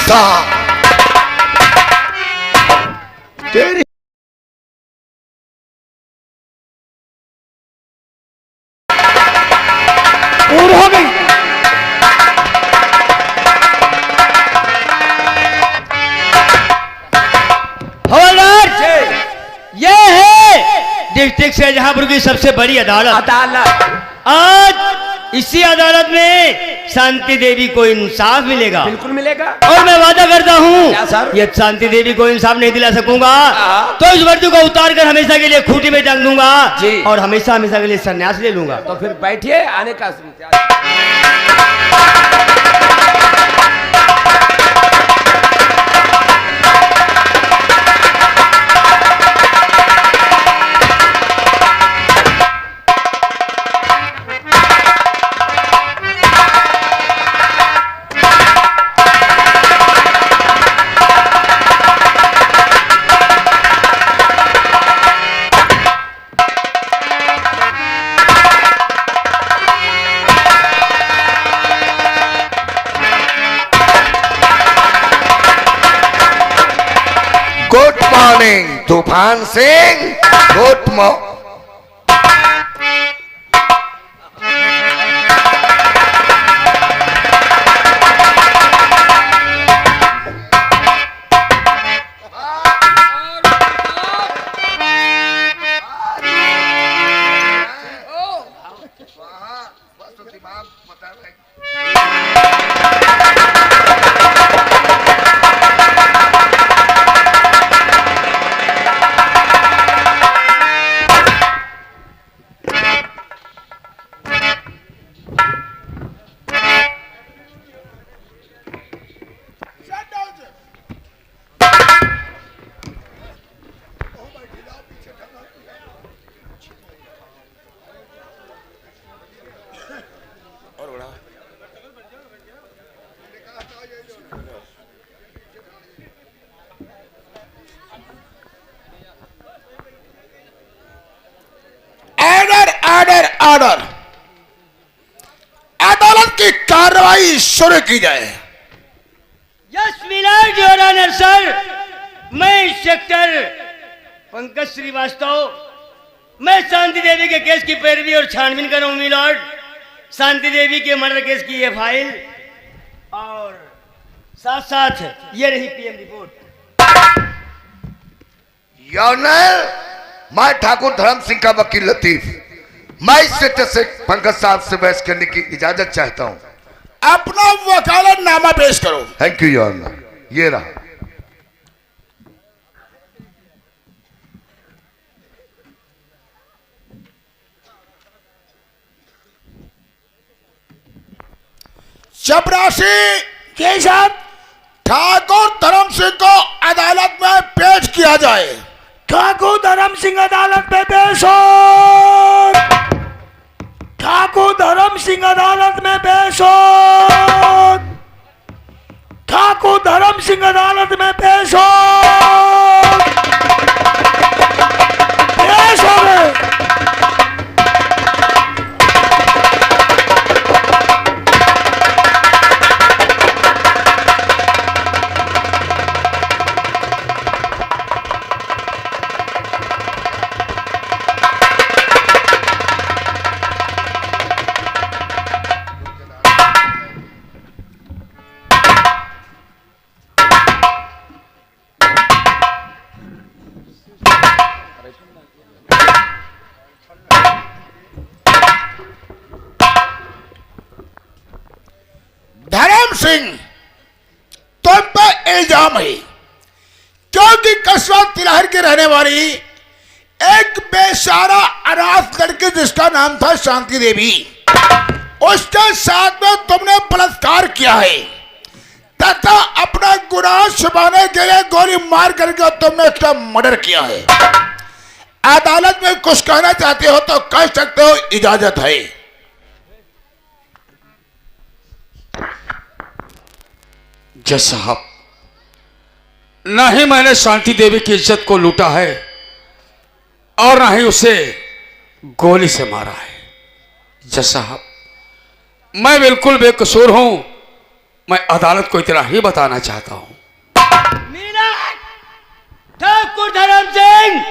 था। तेरी पूरी हो गई। हवलदार, ये है डिस्ट्रिक्ट शाहजहांपुर की सबसे बड़ी अदालत। आज इसी अदालत में शांति देवी को इंसाफ मिलेगा। बिल्कुल मिलेगा। और मैं वादा करता क्या हूँ सर? ये शांति देवी को इंसाफ नहीं दिला सकूंगा तो इस वर्दी को उतार कर हमेशा के लिए खूंटी में टांग दूंगा जी। और हमेशा हमेशा के लिए संन्यास ले लूंगा। तो फिर बैठिए, आने का गुड मॉर्निंग तूफान सिंह। Good morning. ऑर्डर, अदालत की कार्रवाई शुरू की जाए। Yes milord your honour sir. मैं इंस्पेक्टर पंकज श्रीवास्तव, मैं शांति देवी के केस की पैरवी और छानबीन कर रहा हूं मिलर्ड। शांति देवी के मर्डर केस की ये फाइल और साथ साथ ये रही पीएम रिपोर्ट। ऑनर, मैं ठाकुर धर्म सिंह का वकील लतीफ, मैं इस सेक्टर से पंकज साहब से बहस करने की इजाजत चाहता हूं। अपना वकालतनामा पेश करो। थैंक यू योर ऑनर, ये रहा। चपरासी के साथ ठाकुर धर्म सिंह को अदालत में पेश किया जाए। ठाकुर धर्म सिंह अदालत में पेश हो। ठाकुर धर्म सिंह अदालत में पेश हो। ठाकुर धर्म सिंह अदालत में पेश हो। पेश हो गए। धर्म सिंह, तुम पर इल्जाम है क्योंकि कस्बा तिलहर की रहने वाली एक बेचारा अनाथ लड़की जिसका नाम था शांति देवी, उसके साथ में तुमने बलात्कार किया है तथा अपना गुनाह छुपाने के लिए गोली मार करके तुमने उसका मर्डर किया है। अदालत में कुछ कहना चाहते हो तो कह सकते हो, इजाजत है। जज साहब, न ही मैंने शांति देवी की इज्जत को लूटा है और न ही उसे गोली से मारा है। जज साहब, मैं बिल्कुल बेकसूर हूं मैं अदालत को इतना ही बताना चाहता हूं। मीनाट, ठाकुर धर्म सिंह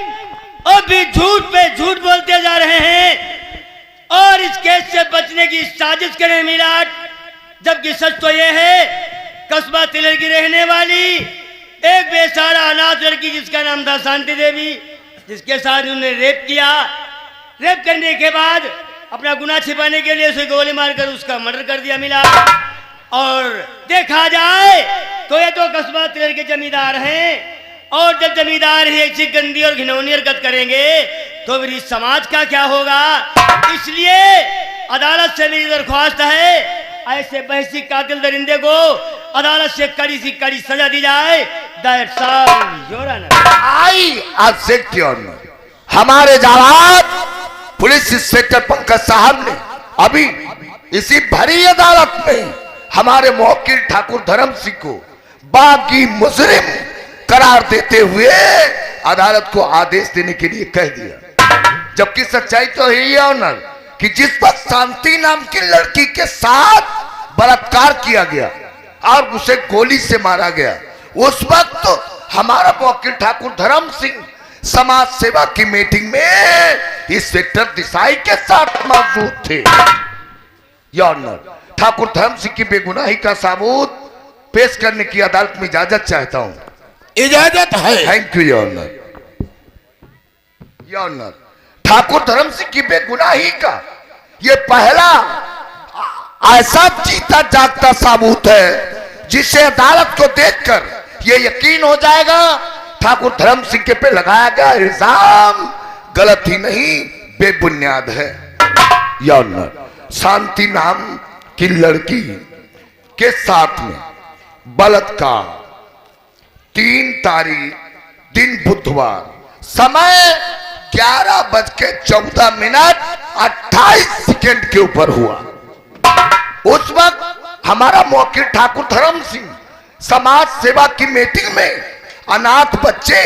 अभी झूठ पे झूठ बोलते जा रहे हैं और इस केस से बचने की साजिश करें मीनाट, जबकि सच तो यह है कस्बा तिलर की रहने वाली एक बेसहारा अनाथ लड़की जिसका नाम था शांति देवी, जिसके साथ उन्होंने रेप किया। रेप करने के बाद अपना गुनाह छिपाने के लिए उसे गोली मारकर उसका मर्डर कर दिया मिला। और देखा जाए तो ये तो कस्बा तिलर के जमींदार हैं, और जब जमींदार ही ऐसी गंदी और घिनौनी हरकत करेंगे तो फिर इस समाज का क्या होगा। इसलिए अदालत से मेरी दरख्वास्त है, ऐसे बहसी कातिल दरिंदे को अदालत से कड़ी सी कड़ी सजा दी जाए। That's all your honour. I object your honour. हमारे जवाब पुलिस इंस्पेक्टर पंकज साहब ने अभी इसी भरी अदालत में हमारे मुवक्किल ठाकुर धर्म सिंह को बागी मुजरिम करार देते हुए अदालत को आदेश देने के लिए कह दिया। जबकि सच्चाई तो यही है ऑनर कि जिस वक्त शांति नाम की लड़की के साथ बलात्कार किया गया और उसे गोली से मारा गया, उस वक्त तो हमारा मुवक्किल ठाकुर धर्म सिंह समाज सेवा की मीटिंग में इंस्पेक्टर देसाई के साथ मौजूद थे। योर ऑनर, ठाकुर धर्म सिंह की बेगुनाही का सबूत पेश करने की अदालत में इजाजत चाहता हूं। इजाजत है। Thank you your honour. Your honour, Thakur Dharam Singh की बेगुनाही का ये पहला ऐसा जीता जागता सबूत है जिसे अदालत को देखकर ये यकीन हो जाएगा ठाकुर धर्म सिंह के पे लगाया गया इल्जाम गलत ही नहीं बेबुनियाद है। योर ऑनर, शांति नाम की लड़की के साथ में बलात्कार 3 तारीख दिन बुधवार समय 11:14 के ऊपर हुआ। उस वक्त हमारा मुवक्किल ठाकुर धर्म सिंह समाज सेवा की मीटिंग में अनाथ बच्चे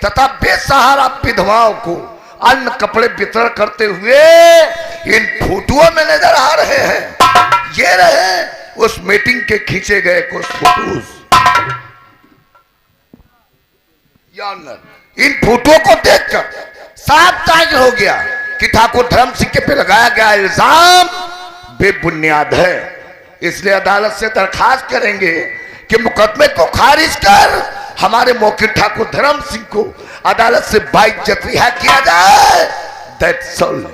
तथा बेसहारा विधवाओं को अन्न कपड़े वितरण करते हुए इन फोटोओं में नजर आ रहे हैं। ये रहे उस मीटिंग के खींचे गए कुछ फोटोज। इन फोटो को देखकर साफ जाहिर हो गया कि ठाकुर धर्म सिंह के पे लगाया गया इल्जाम बेबुनियाद है। इसलिए अदालत से दरखास्त करेंगे कि मुकदमे को खारिज कर हमारे मुवक्किल ठाकुर धर्म सिंह को अदालत से बाइज्जत रिहा किया जाए। That's all.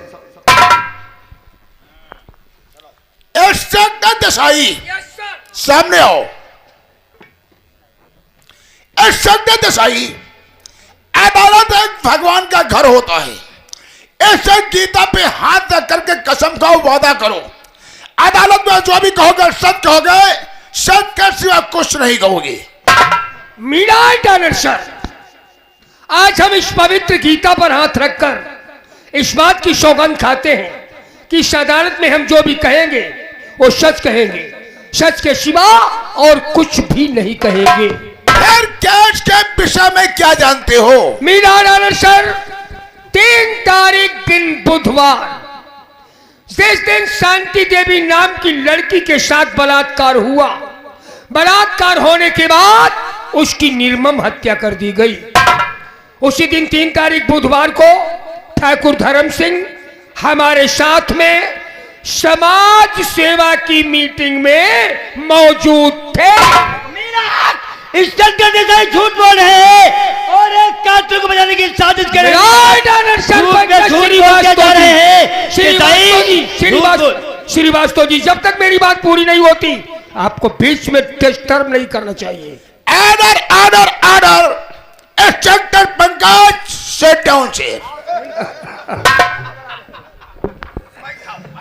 इंस्पेक्टर देसाई सामने आओ। इंस्पेक्टर देसाई, अदालत एक भगवान का घर होता है। ऐसे गीता पे हाथ रख करके कसम खाओ, वादा करो, अदालत में जो भी कहोगे सच कहोगे, सच के सिवा कुछ नहीं कहोगे। मीनाट ऑनर सर, आज हम इस पवित्र गीता पर हाथ रखकर इस बात की सौगंध खाते हैं कि इस अदालत में हम जो भी कहेंगे वो सच कहेंगे, सच के सिवा और कुछ भी नहीं कहेंगे। फिर केस के विषय में क्या जानते हो? मीनाट ऑनर सर, 3 तारीख दिन बुधवार, जिस दिन शांति देवी नाम की लड़की के साथ बलात्कार हुआ, बलात्कार होने के बाद उसकी निर्मम हत्या कर दी गई। उसी दिन 3 तारीख बुधवार को ठाकुर धर्म सिंह हमारे साथ में समाज सेवा की मीटिंग में मौजूद थे। इंस्पेक्टर देसाई झूठ बोल रहे हैं और एक कातिल को बचाने की साजिश कर रहे हैं। श्रीवास्तव जी, जब तक मेरी बात पूरी नहीं होती आपको बीच में डिस्टर्ब नहीं करना चाहिए। Order order order. Inspector Pankaj, sit down chair.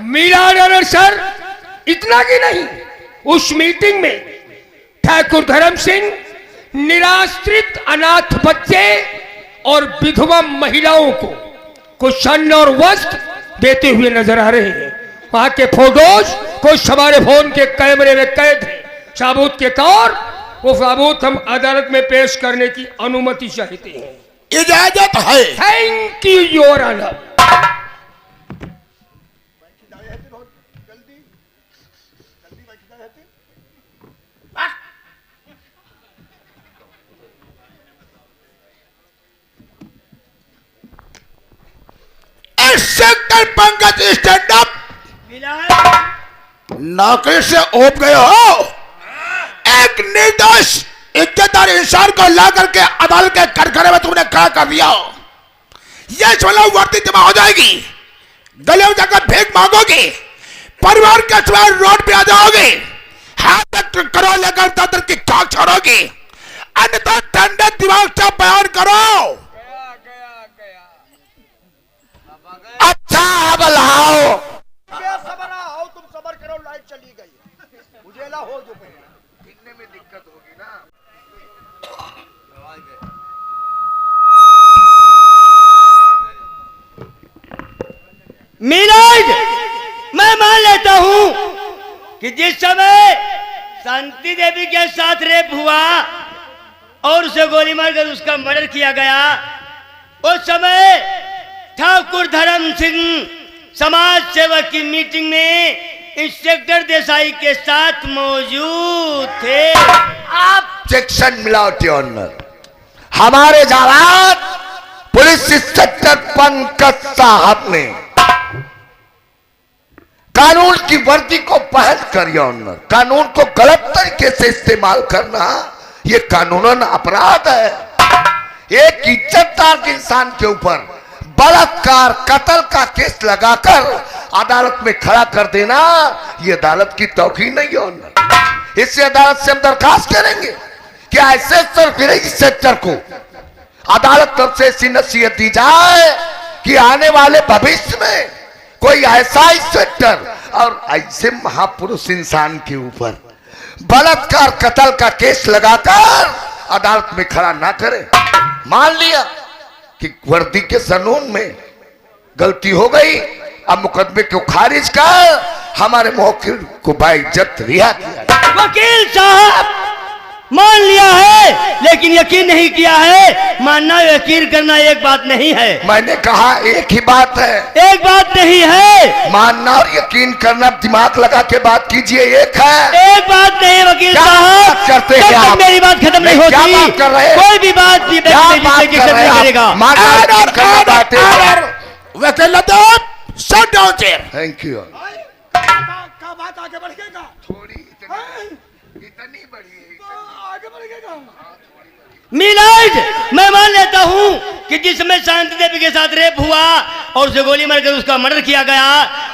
मीनाट ऑनर सर, इतना की नहीं, उस मीटिंग में ठाकुर धर्म सिंह निराश्रित अनाथ बच्चे और विधवा महिलाओं को कुछ अन्न और वस्त्र देते हुए नजर आ रहे हैं। वहां के फोटोज कुछ हमारे फोन के कैमरे में कैद है। सबूत के तौर वो सबूत हम अदालत में पेश करने की अनुमति चाहते हैं। इजाजत है। Thank you your honour. Inspector Pankaj stand up. मिलाज नौकरी से ऊब गए हो। एक निर्दोष इज्जतदार इंसान को ला करके अदालत के कटघरे में तुमने खड़ा कर दिया हो। यह चलो वर्दी जमा हो जाएगी, गले में जाकर भीख मांगोगे, परिवार के सिवाय रोड पे आ जाओगे, हाथ में करो लेकर दादर की खाक छोड़ोगे, अन्यथा ठंडे दिमाग से बयान करो। अच्छा अब लाओ। तुम सबर करो, लाइट चली गई, उजेला हो जो दिखने में दिक्कत होगी ना। मिलाज मैं मान लेता हूं कि जिस समय शांति देवी के साथ रेप हुआ और उसे गोली मारकर उसका मर्डर किया गया, उस समय ठाकुर धर्म सिंह समाज सेवक की मीटिंग में इंस्पेक्टर देसाई के साथ मौजूद थे। ऑब्जेक्शन मिलावट ऑनर। हमारे जवाब पुलिस इंस्पेक्टर पंकज साहब ने कानून की वर्दी को पहन कर ऑनर कानून को गलत तरीके से इस्तेमाल करना यह कानूनन अपराध है। एक इज्जतदार इंसान के ऊपर बलात्कार कत्ल का केस लगाकर अदालत में खड़ा कर देना यह अदालत की तौकीर नहीं है ऑनर। इससे अदालत से हम दरखास्त करेंगे कि ऐसे सरकारी सेक्टर को अदालत तरफ से ऐसी नसीहत दी जाए कि आने वाले भविष्य में कोई ऐसा इंस्पेक्टर और ऐसे महापुरुष इंसान के ऊपर बलात्कार कत्ल का केस लगाकर अदालत में खड़ा ना करे। मान लिया कि वर्दी के कानून में गलती हो गई, अब मुकदमे को खारिज कर हमारे मौकिल को बाइज्जत रिहा किया। वकील साहब मान लिया है लेकिन यकीन नहीं किया है। मानना यकीन करना एक बात नहीं है। मैंने कहा एक ही बात है, एक बात नहीं है। मानना और यकीन करना दिमाग लगा के बात कीजिए, एक है। एक बात नहीं वकील क्या साहब, बात करते हैं जब तक आप? मेरी बात खत्म नहीं क्या होती बात कर रहे हैं? कोई भी बात भी क्या व्यक्ति बात जिससे कर खत्म रहे नहीं हैं करेगा। आप? मानना यकीन करना बातें हैं। वकील लताब shut down chair. Thank you. का बात आगे बढ़ेगा, थोड़ी इतनी बड़ी आगे बढ़ेगा। मिलाज मैं मान लेता हूं कि जिस समय शांति देवी के साथ रेप हुआ और उसे गोली मारकर उसका मर्डर किया गया,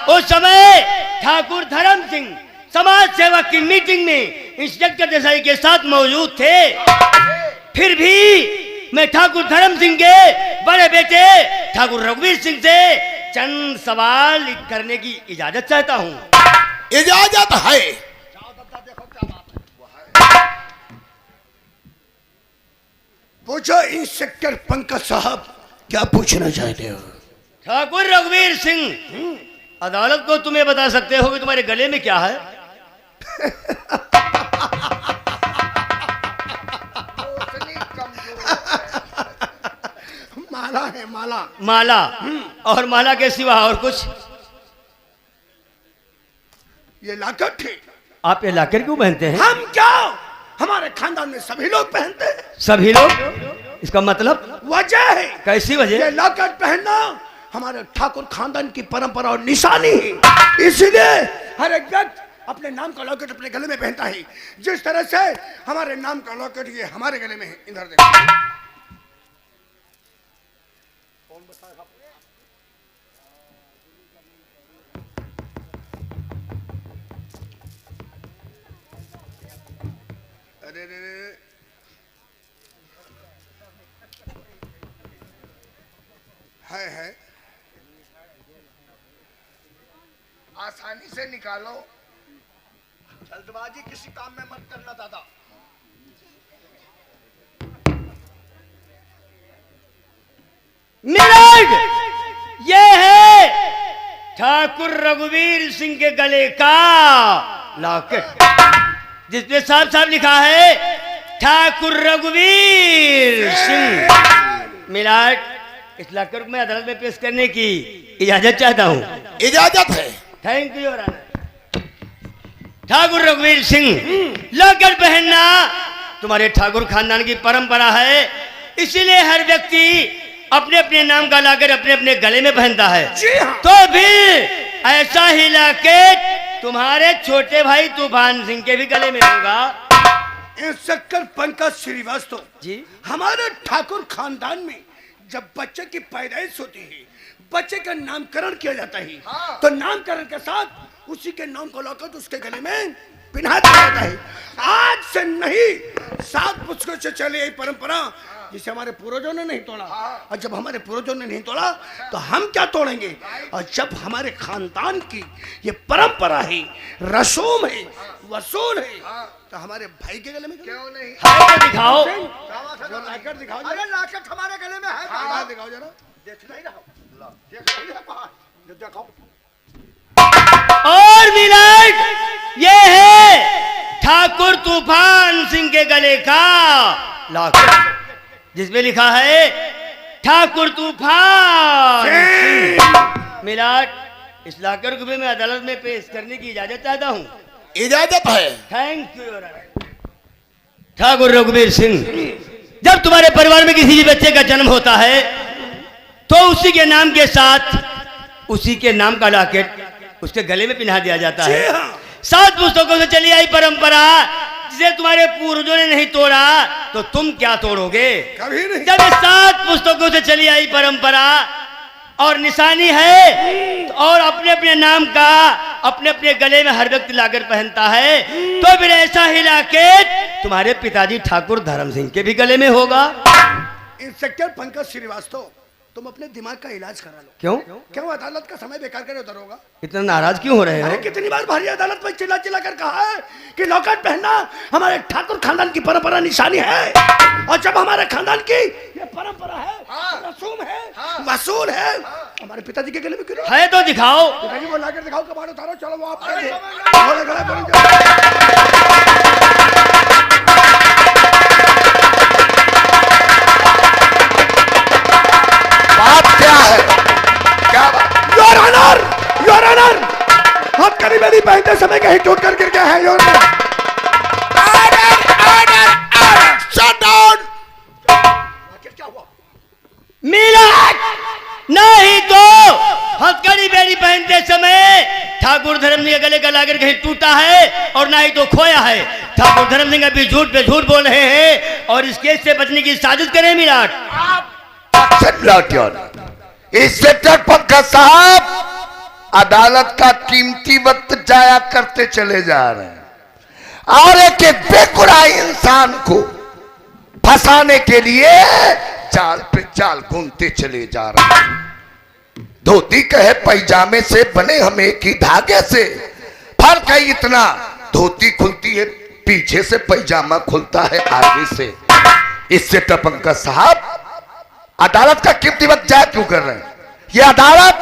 उस समय ठाकुर धर्म सिंह समाज सेवक की मीटिंग में इंस्पेक्टर देसाई के साथ मौजूद थे। फिर भी मैं ठाकुर धर्म सिंह के बड़े बेटे ठाकुर रघुवीर सिंह से चंद सवाल करने की इजाजत चाहता हूं। इजाजत है। पूछो इंस्पेक्टर पंकज साहब, क्या पूछना चाहते हो? ठाकुर रघुवीर सिंह, अदालत को तुम्हें बता सकते हो कि तुम्हारे गले में क्या है? माला है, माला। माला और माला के सिवा और कुछ? ये लाकट है। आप ये लाकर क्यों पहनते हैं? हम क्या, हमारे खानदान में सभी लोग पहनते हैं। सभी लोग? इसका मतलब? वजह है। कैसी ये वजह? लाकट पहनना हमारे ठाकुर खानदान की परंपरा और निशानी है। इसलिए हर एक व्यक्ति अपने नाम का लॉकेट अपने गले में पहनता है। जिस तरह से हमारे नाम का लॉकेट ये हमारे गले में है। इधर देखो। अरे है आसानी से निकालो। जल्दबाजी किसी काम में मत करना दादा। मिलाज ये है ठाकुर रघुवीर सिंह के गले का लॉकेट, जिसमें साफ साफ लिखा है ठाकुर रघुवीर सिंह। मिलाज इस लॉकेट को मैं अदालत में पेश करने की इजाजत चाहता हूँ। इजाजत है। Thank you your honour. Thakur रघुवीर सिंह, लॉकेट पहनना तुम्हारे ठाकुर खानदान की परंपरा है। इसीलिए हर व्यक्ति अपने अपने नाम का लाकर अपने अपने गले में पहनता है, जी हाँ। तो फिर ऐसा ही लाकेट तुम्हारे छोटे भाई तूफान सिंह के भी गले में होगा। इंस्पेक्टर पंकज श्रीवास्तव जी, हमारे ठाकुर खानदान में जब बच्चे की पैदाइश होती है, बच्चे का नामकरण किया जाता है, तो नामकरण के साथ उसी के नाम को लाकर उसके गले में पिन्हा दिया जाता है। आज से नहीं, 7 पुस्तकों से चली आई परंपरा जिसे हमारे पूर्वजों ने नहीं तोड़ा, और जब हमारे पूर्वजों ने नहीं तोड़ा तो हम क्या तोड़ेंगे। और जब हमारे खानदान की ये परंपरा है, रसूम है, वसूल है, तो हमारे भाई के गले में क्यों नहीं है तो दिखाओ। जो लाकर दिखाओ, अरे लाकर हमारे गले में है, कहाँ दिखाओ जरा, देखना ही रहो, देखो। और मिलाट ये है ठाकुर तूफान सिंह के गले का लॉकेट, जिसमें लिखा है ठाकुर तूफान सिंह। मिलाट, इस लॉकर को भी मैं अदालत में पेश करने की इजाजत चाहता हूँ। इजाजत है। Thank you. ठाकुर रघुवीर सिंह, जब तुम्हारे परिवार में किसी भी बच्चे का जन्म होता है तो उसी के नाम के साथ उसी के नाम का लॉकेट उसके गले में पिन्हा दिया जाता है। 7 पुस्तकों से चली आई परंपरा जिसे तुम्हारे पूर्वजों ने नहीं तोड़ा, तो तुम क्या तोड़ोगे? कभी नहीं। जब इस 7 पुस्तकों से चली आई परंपरा और निशानी है और अपने अपने नाम का अपने अपने गले में हर व्यक्ति लाकर पहनता है, तो फिर ऐसा ही लॉकेट तुम्हारे पिताजी ठाकुर धर्म सिंह के भी गले में होगा। इंस्पेक्टर पंकज श्रीवास्तव, तुम अपने दिमाग का इलाज करा लो। क्यों अदालत का समय बेकार करे उधर होगा? इतना नाराज क्यों हो रहे अरे हो? कितनी बार भारी अदालत में चिल्ला चिल्ला कर कहा है कि लॉकेट पहनना हमारे ठाकुर खानदान की परंपरा निशानी है, और जब हमारे खानदान की ये परंपरा है, रसूम है, वसूल है, हमारे पिताजी के गले में क्यों है तो दिखाओ। पिताजी को लाकर दिखाओ, कबाड़ उतारो, चलो वो आप बात क्या है? क्या बात? योर ऑनर, योर ऑनर, आप करीब मेरी पहनते समय कहीं टूट कर गिर गया है। Your honour, order, order, order, shut down. क्या हुआ? मिलाट नहीं तो हथकड़ी बेड़ी पहनते समय ठाकुर धर्म सिंह के गले का लाकर कहीं टूटा है और ना ही तो खोया है। ठाकुर धर्म सिंह अभी झूठ पे झूठ बोल रहे हैं और इस केस से बचने की साजिश करें। मिलाट, इंस्पेक्टर पंकज साहब, अदालत का कीमती वक्त जाया करते चले जा रहे हैं और एक बेगुनाह इंसान को फंसाने के लिए जाल पे जाल घूमते चले जा रहे हैं। धोती कहे पैजामे से बने हम एक ही धागे से, फर्क है इतना, धोती खुलती है पीछे से, पैजामा खुलता है आगे से। इंस्पेक्टर पंकज साहब, अदालत का कीमती वक्त जाया क्यों कर रहे हैं? ये अदालत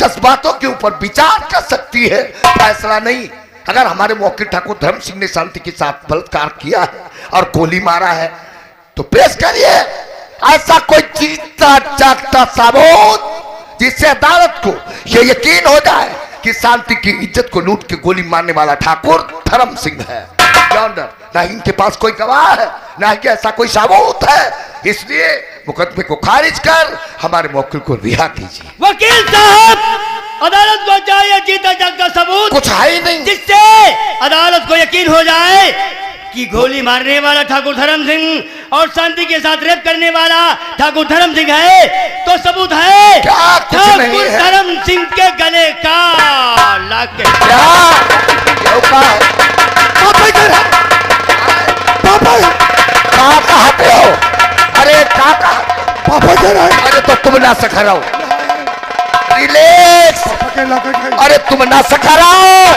जज्बातों के ऊपर विचार कर सकती है, फैसला नहीं। अगर हमारे वकील ठाकुर धर्म सिंह ने शांति के साथ बलात्कार किया है और गोली मारा है तो पेश करिए ऐसा कोई जीता जागता सबूत जिससे अदालत को यह यकीन हो जाए कि शांति की इज्जत को लूट के गोली मारने वाला ठाकुर धर्म सिंह है। ना इनके पास कोई गवाह है, ना ही ऐसा कोई सबूत है, इसलिए मुकदमे को खारिज कर हमारे वकील को रिहा कीजिए। वकील साहब, अदालत को चाहिए जीता जागता सबूत, कुछ है ही नहीं जिससे अदालत को यकीन हो जाए कि गोली मारने वाला ठाकुर धर्म सिंह और शांति के साथ रेप करने वाला ठाकुर धर्म सिंह है। तो सबूत है क्या? कुछ नहीं ठाकुर है। धर्म सिंह के गले का लॉकेट। कहाँ पे हो? अरे काका, पापा जरा, अरे तो तुम ना सखा रहो, रिलैक्स। अरे तुम ना सखा रहो,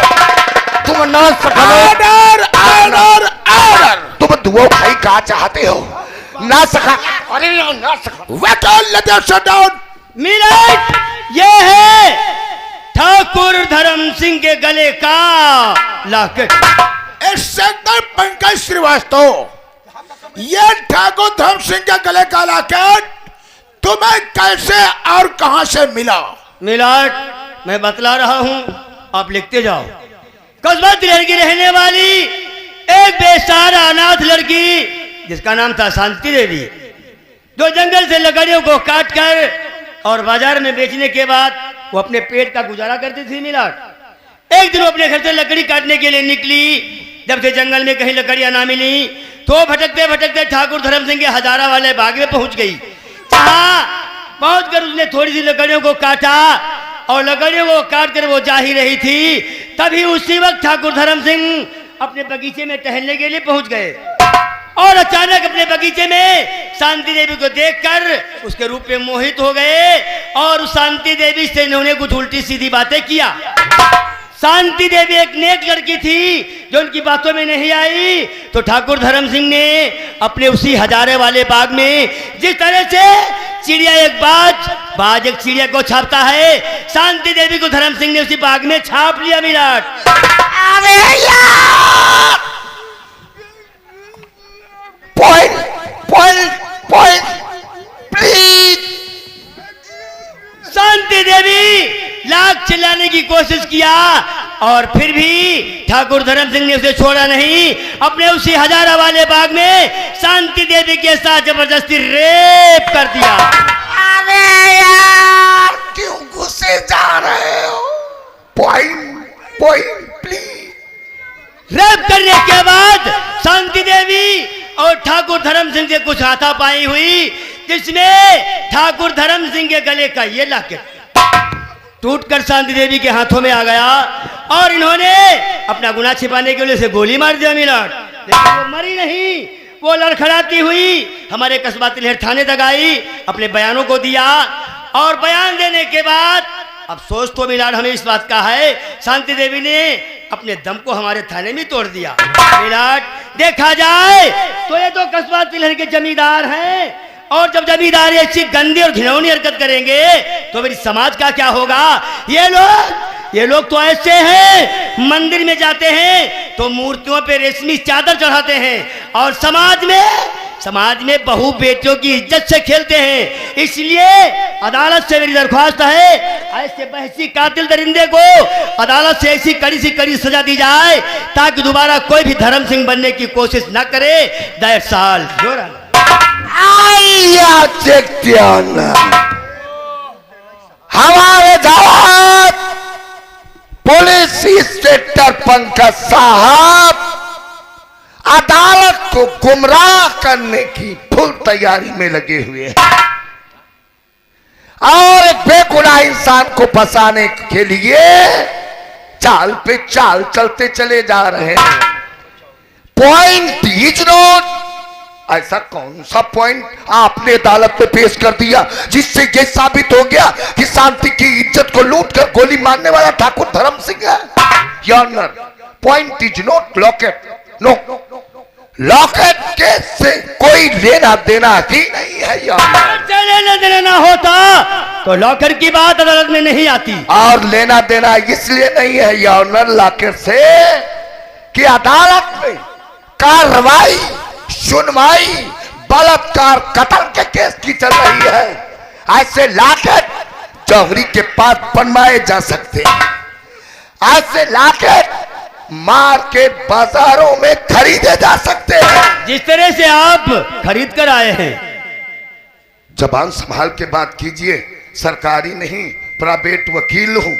तुम ना सखा रहो। Order, order, order. तुम दुआ भाई कहा चाहते हो? ना सखा, अरे ना सखा। वकील, let us shut down. Minute, ये है ठाकुर धर्म सिंह के गले का लॉकेट। इंस्पेक्टर पंकज श्रीवास्तव, ये ठाकुर धर्म सिंह के गले का लॉकेट तुम्हें कैसे और कहां से मिला? मिलाट, मैं बतला रहा हूं, आप लिखते जाओ। कस्बा तिलहर की रहने वाली एक बेसहारा अनाथ लड़की जिसका नाम था शांति देवी, जो जंगल से लकड़ियों को काट कर और बाजार में बेचने के बाद वो अपने पेट का गुजारा करती थी मिलाट। एक दिन वो अपने घर से लकड़ी काटने के लिए निकली। जब से जंगल में कहीं लकड़ियां ना मिली तो भटकते भटकते ठाकुर धर्म सिंह के हजारा वाले बाग में पहुंच गई। जहां पहुंचकर उसने थोड़ी सी लकड़ियों को काटा और लकड़ियों को काट कर वो जा ही रही थी, तभी उसी वक्त ठाकुर धर्म सिंह अपने बगीचे में टहलने के लिए पहुंच गए और अचानक अपने बगीचे में शांति देवी को देखकर उसके रूप में मोहित हो गए और उस शांति देवी से इन्होंने कुछ उल्टी सीधी बातें किया। शांति देवी एक नेक लड़की थी जो उनकी बातों में नहीं आई, तो ठाकुर धर्म सिंह ने अपने उसी हजारे वाले बाग में जिस तरह से चिड़िया एक बाज एक चिड़िया को छापता है, शांति देवी को धर्म सिंह ने उसी बाग में छाप लिया विराट। Point please. शांति देवी लाख चिल्लाने की कोशिश किया और फिर भी ठाकुर धर्म सिंह ने उसे छोड़ा नहीं। अपने उसी हजारा वाले बाग में शांति देवी के साथ जबरदस्ती रेप कर दिया। अरे यार क्यों गुस्से जा रहे हो? Point please. रेप करने के बाद शांति देवी और ठाकुर धर्म सिंह से कुछ हाथापाई हुई, जिसमें ठाकुर धर्म सिंह के गले का ये लॉकेट टूटकर शांति देवी के हाथों में आ गया और इन्होंने अपना गुनाह छिपाने के लिए उसे गोली मार दिया मिलाट। लेकिन वो मरी नहीं, वो लड़खड़ाती हुई हमारे कस्बा तिलहर थाने तक आई, अपने बयानों को दिया और बयान देने के बाद अफसोस तो मिलाट हमें इस बात का है, शांति देवी ने अपने दम को हमारे थाने में तोड़ दिया। मिलाट देखा जाए तो ये तो कस्बा तिलहर के जमींदार हैं और जब जमींदार ऐसी गंदी और घिनौनी हरकत करेंगे तो मेरी समाज का क्या होगा? ये लोग तो ऐसे हैं, मंदिर में जाते हैं तो मूर्तियों पे रेशमी चादर चढ़ाते हैं और समाज में बहू बेटियों की इज्जत से खेलते हैं। इसलिए अदालत से मेरी दरख्वास्त है, ऐसे बहसी कातिल दरिंदे को अदालत से ऐसी कड़ी सी कड़ी सजा दी जाए ताकि दोबारा कोई भी धर्म सिंह बनने की कोशिश न करे। 10 साल जोरा हमारे जवान पुलिस इंस्पेक्टर पंकज साहब अदालत को गुमराह करने की फुल तैयारी में लगे हुए हैं और एक बेगुनाह इंसान को फंसाने के लिए चाल पे चाल चलते चले जा रहे हैं। Point is not. ऐसा कौन सा पॉइंट आपने अदालत में पेश कर दिया जिससे यह साबित हो गया कि शांति की इज्जत को लूटकर गोली मारने वाला ठाकुर धर्म सिंह है? Your honour, point is not locket. No, locket case से कोई लेना देना ही नहीं है। लेना देना ना होता तो लॉकर की बात अदालत में नहीं आती। और लेना देना इसलिए नहीं है योर ऑनर लॉकेट से कि अदालत में कार्रवाई सुनवाई बलात्कार कत्ल के केस की चल रही है। ऐसे लॉकेट जौहरी के पास बनवाए जा सकते हैं, ऐसे लॉकेट मार्केट बाजारों में खरीदे जा सकते हैं। जिस तरह से आप खरीद कर आए हैं। जबान संभाल के बात कीजिए, सरकारी नहीं प्राइवेट वकील हूं।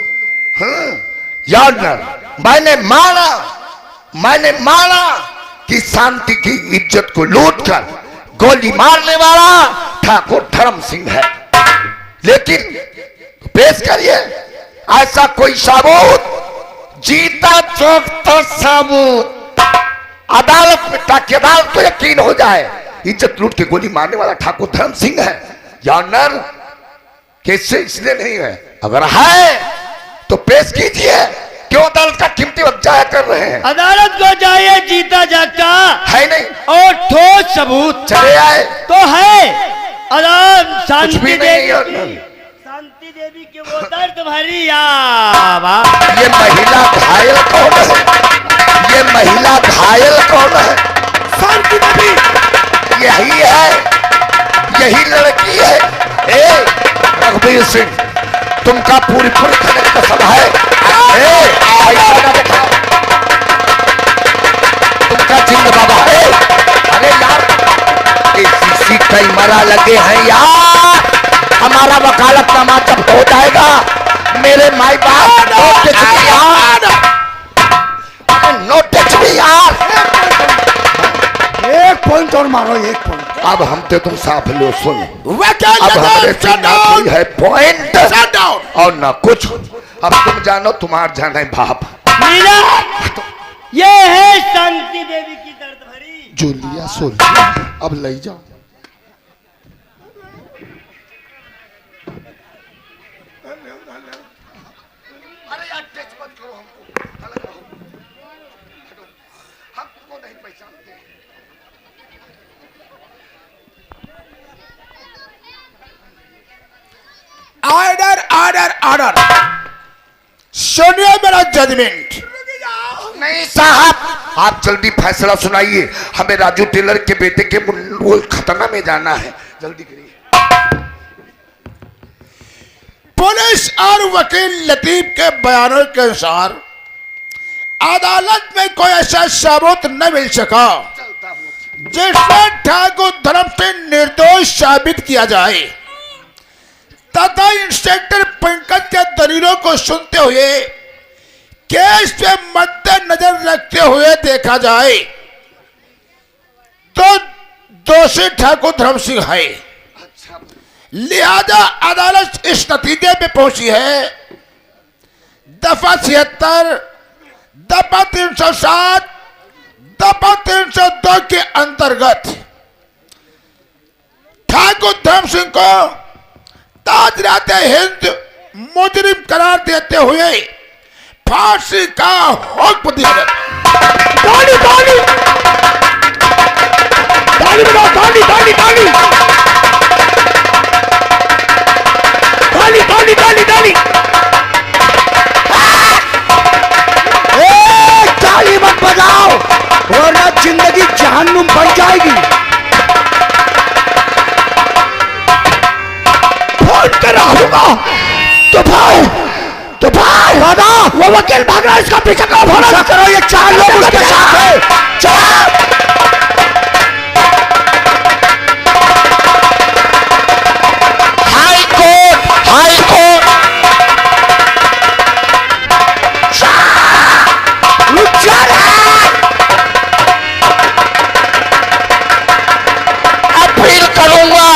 याद मैंने माना कि शांति की इज्जत को लूटकर गोली मारने वाला ठाकुर धर्म सिंह है, लेकिन पेश करिए ऐसा कोई सबूत, जीता चौकता सबूत अदालत में, ताकि अदालत को यकीन हो जाए इज्जत लूट के गोली मारने वाला ठाकुर धर्म सिंह है। यानर कैसे इसलिए नहीं है, अगर है तो पेश कीजिए। क्यों अदालत का कीमती वक्त जाया कर रहे हैं? अदालत को चाहिए जीता जागता है नहीं और ठोस सबूत चले आए तो है। अदालत शांति देवी की वो दर्द भरी ये महिला घायल कौन है? ये महिला घायल कौन है? शांति देवी यही है, यही लड़की है। ए रघुवीर सिंह, तुमका पूरी खने कसम है, ऐसा ना दिखाओ, तुमका जिंद बाबा है। अरे यार की कई मरा लगे हैं यार। हमारा वकालतनामा जब हो जाएगा मेरे माई बाप नोटिस भी यार, नोटिस भी यार। एक पॉइंट और मारो, एक पॉइंट। अब हम तो तुम साफ लो सुन, वकील अब हमारे से ना कोई है पॉइंट Shut down. और ना कुछ। अब तुम जानो तुम्हार जाना है बाप। मीरा, ये है शांति देवी की दर्द भरी। जो लिया सो लिया, अब ले जाओ। अरे यार टच मत करो हमको, अलग रहो, हटो, हम तुमको नहीं पहचानते। ऑर्डर ऑर्डर ऑर्डर, सुनिए मेरा जजमेंट। नहीं साहब, आप जल्दी फैसला सुनाइए। हमें राजू टेलर के बेटे के वो खतना में जाना है, जल्दी करिए। पुलिस और वकील लतीफ के बयानों के अनुसार अदालत में कोई ऐसा सबूत न मिल सका जिसमें ठाकुर धर्म से निर्दोष साबित किया जाए तथा इंस्पेक्टर पंकज के दलीलों को सुनते हुए केस पे मद्देनजर रखते हुए देखा जाए तो दोषी ठाकुर धर्म सिंह है। लिहाजा अदालत इस नतीजे पे पहुंची है, दफा 76, दफा 307, दफा 302 के अंतर्गत ठाकुर धर्म सिंह को ताजरात हिंद मुजरिम करार देते हुए फांसी का हुक्म दिया जाता। ताली ताली ताली बजाओ, ताली ताली ताली ताली ताली ताली ताली। ताली मत बजाओ वरना जिंदगी जहन्नुम बन जाएगी। फोन कर रहा हूँ तो भाई दादा, वो वकील भाग रहा है, इसका पीछा करो, पीछा करो। ये 4 लोग उसके साथ हैं। चल high court, high court. Appeal करूंगा।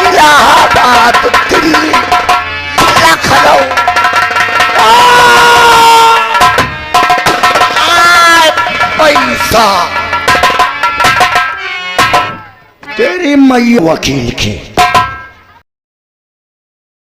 इलाहाबाद, दिल्ली, लखनऊ, पैसा तेरी मैया वकील की